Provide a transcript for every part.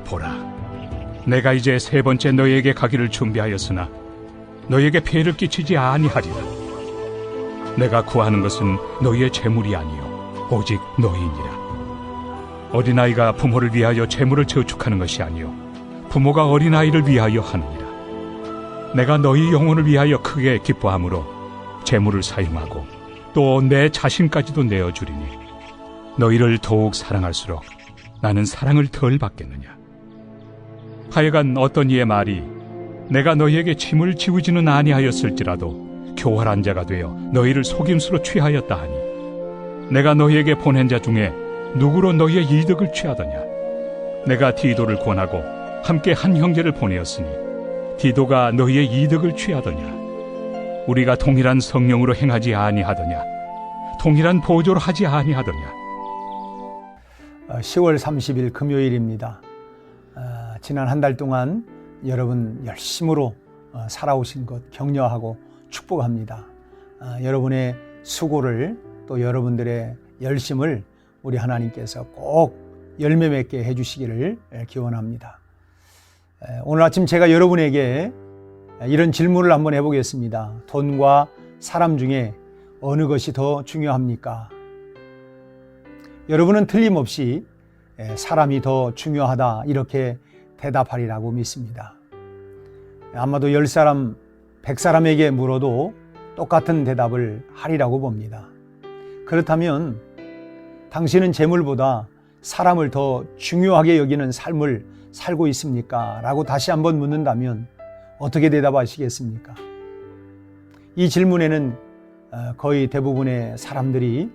보라, 내가 이제 세 번째 너희에게 가기를 준비하였으나 너희에게 폐해를 끼치지 아니하리라. 내가 구하는 것은 너희의 재물이 아니요 오직 너희니라. 어린아이가 부모를 위하여 재물을 저축하는 것이 아니요 부모가 어린아이를 위하여 하느니라. 내가 너희 영혼을 위하여 크게 기뻐함으로 재물을 사용하고 또 내 자신까지도 내어주리니 너희를 더욱 사랑할수록 나는 사랑을 덜 받겠느냐. 하여간 어떤 이의 말이 내가 너희에게 짐을 지우지는 아니하였을지라도 교활한 자가 되어 너희를 속임수로 취하였다 하니 내가 너희에게 보낸 자 중에 누구로 너희의 이득을 취하더냐. 내가 디도를 권하고 함께 한 형제를 보내었으니 디도가 너희의 이득을 취하더냐. 우리가 동일한 성령으로 행하지 아니하더냐. 동일한 보조로 하지 아니하더냐. 10월 30일 금요일입니다. 지난 한 달 동안 여러분 열심으로 살아오신 것 격려하고 축복합니다. 여러분의 수고를 또 여러분들의 열심을 우리 하나님께서 꼭 열매 맺게 해주시기를 기원합니다. 오늘 아침 제가 여러분에게 이런 질문을 한번 해보겠습니다. 돈과 사람 중에 어느 것이 더 중요합니까? 여러분은 틀림없이 사람이 더 중요하다 이렇게 대답하리라고 믿습니다. 아마도 10사람, 100사람에게 물어도 똑같은 대답을 하리라고 봅니다. 그렇다면 당신은 재물보다 사람을 더 중요하게 여기는 삶을 살고 있습니까? 라고 다시 한번 묻는다면 어떻게 대답하시겠습니까? 이 질문에는 거의 대부분의 사람들이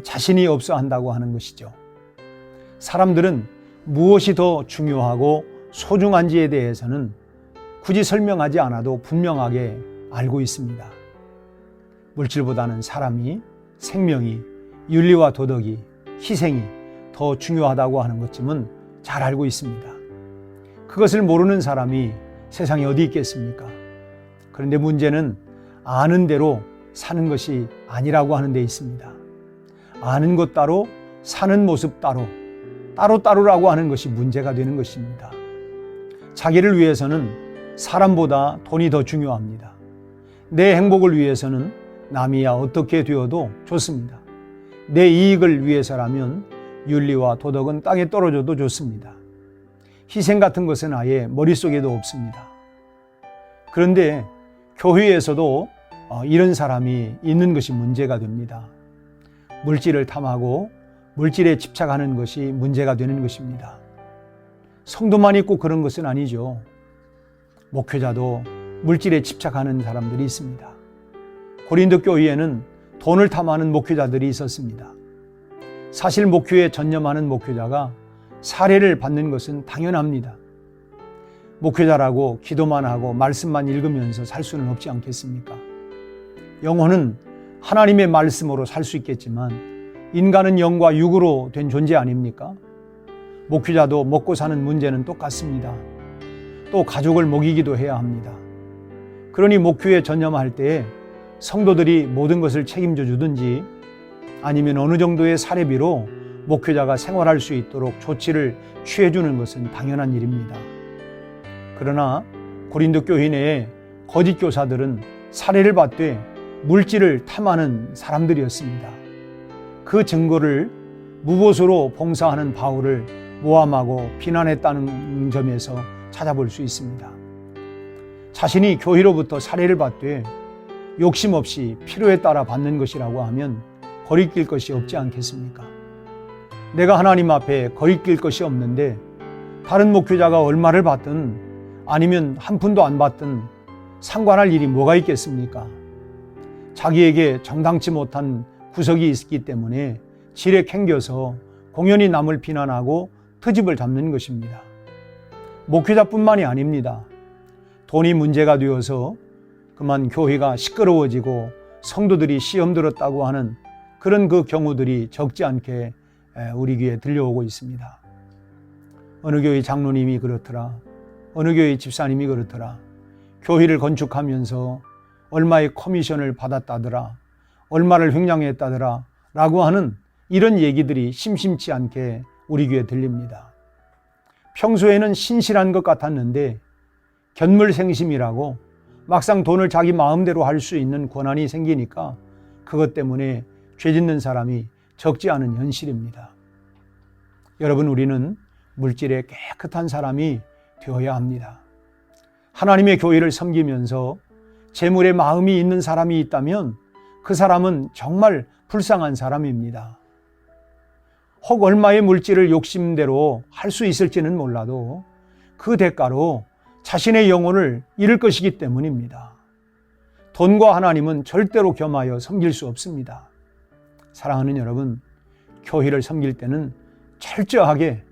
자신이 없어 한다고 하는 것이죠. 사람들은 무엇이 더 중요하고 소중한지에 대해서는 굳이 설명하지 않아도 분명하게 알고 있습니다. 물질보다는 사람이, 생명이, 윤리와 도덕이, 희생이 더 중요하다고 하는 것쯤은 잘 알고 있습니다. 그것을 모르는 사람이 세상에 어디 있겠습니까? 그런데 문제는 아는 대로 사는 것이 아니라고 하는 데 있습니다. 아는 것 따로, 사는 모습 따로, 따로따로라고 하는 것이 문제가 되는 것입니다. 자기를 위해서는 사람보다 돈이 더 중요합니다. 내 행복을 위해서는 남이야 어떻게 되어도 좋습니다. 내 이익을 위해서라면 윤리와 도덕은 땅에 떨어져도 좋습니다. 희생 같은 것은 아예 머릿속에도 없습니다. 그런데 교회에서도 이런 사람이 있는 것이 문제가 됩니다. 물질을 탐하고 물질에 집착하는 것이 문제가 되는 것입니다. 성도만 있고 그런 것은 아니죠. 목회자도 물질에 집착하는 사람들이 있습니다. 고린도 교회에는 돈을 탐하는 목회자들이 있었습니다. 사실 목회에 전념하는 목회자가 사례를 받는 것은 당연합니다. 목회자라고 기도만 하고 말씀만 읽으면서 살 수는 없지 않겠습니까? 영혼은 하나님의 말씀으로 살 수 있겠지만 인간은 영과 육으로 된 존재 아닙니까? 목회자도 먹고 사는 문제는 똑같습니다. 또 가족을 먹이기도 해야 합니다. 그러니 목회에 전념할 때에 성도들이 모든 것을 책임져 주든지 아니면 어느 정도의 사례비로 목회자가 생활할 수 있도록 조치를 취해주는 것은 당연한 일입니다. 그러나 고린도 교회 내에 거짓 교사들은 사례를 받되 물질을 탐하는 사람들이었습니다. 그 증거를 무보수로 봉사하는 바울을 모함하고 비난했다는 점에서 찾아볼 수 있습니다. 자신이 교회로부터 사례를 받되 욕심 없이 필요에 따라 받는 것이라고 하면 거리낄 것이 없지 않겠습니까? 내가 하나님 앞에 거리낄 것이 없는데 다른 목회자가 얼마를 받든 아니면 한 푼도 안 받든 상관할 일이 뭐가 있겠습니까? 자기에게 정당치 못한 구석이 있기 때문에 지레 캥겨서 공연히 남을 비난하고 트집을 잡는 것입니다. 목회자뿐만이 아닙니다. 돈이 문제가 되어서 그만 교회가 시끄러워지고 성도들이 시험 들었다고 하는 그런 그 경우들이 적지 않게 우리 귀에 들려오고 있습니다. 어느 교회 장로님이 그렇더라. 어느 교회 집사님이 그렇더라. 교회를 건축하면서 얼마의 커미션을 받았다더라. 얼마를 횡령했다더라. 라고 하는 이런 얘기들이 심심치 않게 우리 귀에 들립니다. 평소에는 신실한 것 같았는데 견물생심이라고 막상 돈을 자기 마음대로 할 수 있는 권한이 생기니까 그것 때문에 죄 짓는 사람이 적지 않은 현실입니다. 여러분, 우리는 물질에 깨끗한 사람이 되어야 합니다. 하나님의 교회를 섬기면서 재물에 마음이 있는 사람이 있다면 그 사람은 정말 불쌍한 사람입니다. 혹 얼마의 물질을 욕심대로 할 수 있을지는 몰라도 그 대가로 자신의 영혼을 잃을 것이기 때문입니다. 돈과 하나님은 절대로 겸하여 섬길 수 없습니다. 사랑하는 여러분, 교회를 섬길 때는 철저하게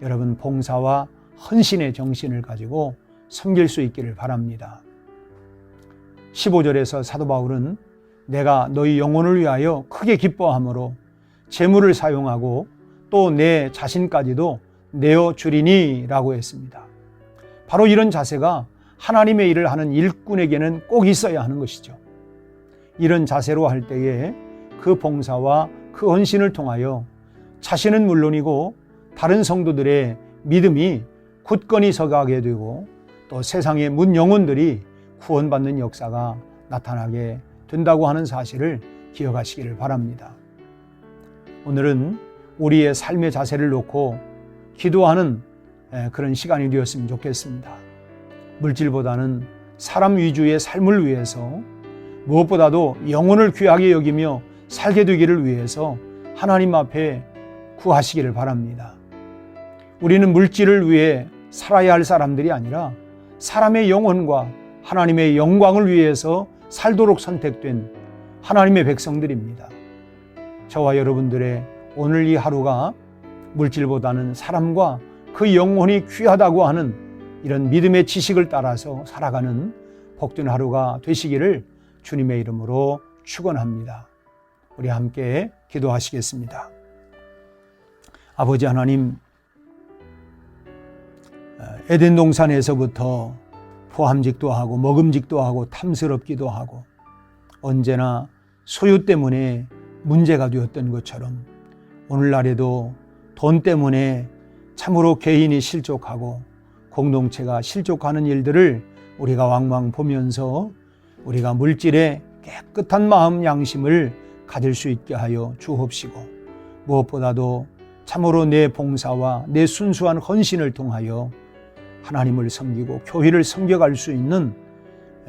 여러분 봉사와 헌신의 정신을 가지고 섬길 수 있기를 바랍니다. 15절에서 사도 바울은 내가 너희 영혼을 위하여 크게 기뻐함으로 재물을 사용하고 또 내 자신까지도 내어주리니 라고 했습니다. 바로 이런 자세가 하나님의 일을 하는 일꾼에게는 꼭 있어야 하는 것이죠. 이런 자세로 할 때에 그 봉사와 그 헌신을 통하여 자신은 물론이고 다른 성도들의 믿음이 굳건히 서가게 되고 또 세상의 문 영혼들이 구원받는 역사가 나타나게 된다고 하는 사실을 기억하시기를 바랍니다. 오늘은 우리의 삶의 자세를 놓고 기도하는 그런 시간이 되었으면 좋겠습니다. 물질보다는 사람 위주의 삶을 위해서 무엇보다도 영혼을 귀하게 여기며 살게 되기를 위해서 하나님 앞에 구하시기를 바랍니다. 우리는 물질을 위해 살아야 할 사람들이 아니라 사람의 영혼과 하나님의 영광을 위해서 살도록 선택된 하나님의 백성들입니다. 저와 여러분들의 오늘 이 하루가 물질보다는 사람과 그 영혼이 귀하다고 하는 이런 믿음의 지식을 따라서 살아가는 복된 하루가 되시기를 주님의 이름으로 축원합니다. 우리 함께 기도하시겠습니다. 아버지 하나님, 에덴 동산에서부터 포함직도 하고 먹음직도 하고 탐스럽기도 하고 언제나 소유 때문에 문제가 되었던 것처럼 오늘날에도 돈 때문에 참으로 개인이 실족하고 공동체가 실족하는 일들을 우리가 왕왕 보면서 우리가 물질에 깨끗한 마음 양심을 가질 수 있게 하여 주옵시고 무엇보다도 참으로 내 봉사와 내 순수한 헌신을 통하여 하나님을 섬기고 교회를 섬겨갈 수 있는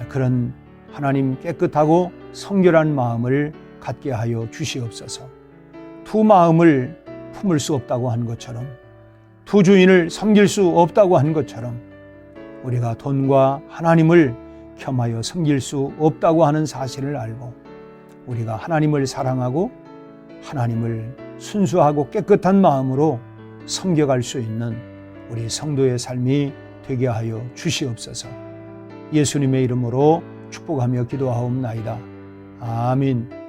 그런 하나님 깨끗하고 성결한 마음을 갖게 하여 주시옵소서. 두 마음을 품을 수 없다고 한 것처럼 두 주인을 섬길 수 없다고 한 것처럼 우리가 돈과 하나님을 겸하여 섬길 수 없다고 하는 사실을 알고 우리가 하나님을 사랑하고 하나님을 순수하고 깨끗한 마음으로 섬겨갈 수 있는 우리 성도의 삶이 되게 하여 주시옵소서. 예수님의 이름으로 축복하며 기도하옵나이다. 아멘.